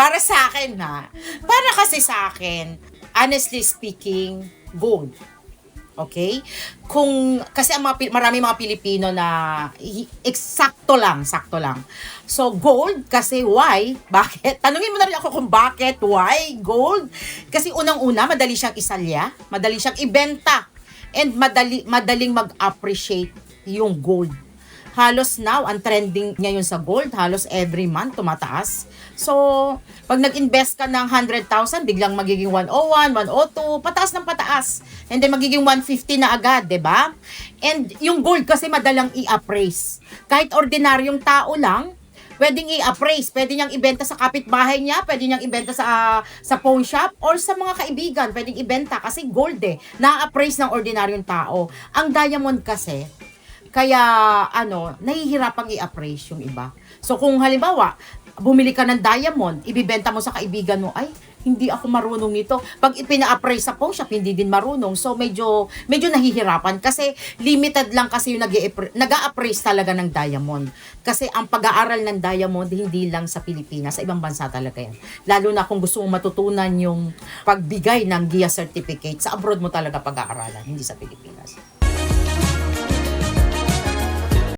Para sa akin ha. Para kasi sa akin, honestly speaking, gold. Okay? Kasi ang marami mga Pilipino na eksakto lang, sakto lang. So, gold, kasi why? Bakit? Tanungin mo na rin ako kung bakit, why gold? Kasi unang-una, madali siyang isalya, madali siyang ibenta, and madaling mag-appreciate yung gold. Halos now, ang trending ngayon sa gold, halos every month tumataas. So, pag nag-invest ka ng 100,000, biglang magiging 101, 102, pataas ng pataas. And then magiging 150 na agad, 'di ba? And yung gold kasi madalang i-appraise. Kahit ordinaryong tao lang, pwedeng i-appraise, pwede niyang ibenta sa kapitbahay niya, pwede niyang ibenta sa pawn shop or sa mga kaibigan, pwedeng ibenta kasi gold na-appraise ng ordinaryong tao. Ang diamond kasi, kaya nahihirapang i-appraise yung iba. So kung halimbawa, bumili ka ng diamond, ibibenta mo sa kaibigan mo, ay, hindi ako marunong nito. Pag ipina-appraise sa pawn shop, hindi din marunong. So medyo nahihirapan kasi limited lang kasi yung nag-a-appraise talaga ng diamond. Kasi ang pag-aaral ng diamond hindi lang sa Pilipinas, sa ibang bansa talaga yan. Lalo na kung gusto mong matutunan yung pagbigay ng GIA certificate, sa abroad mo talaga pag-aaralan, hindi sa Pilipinas.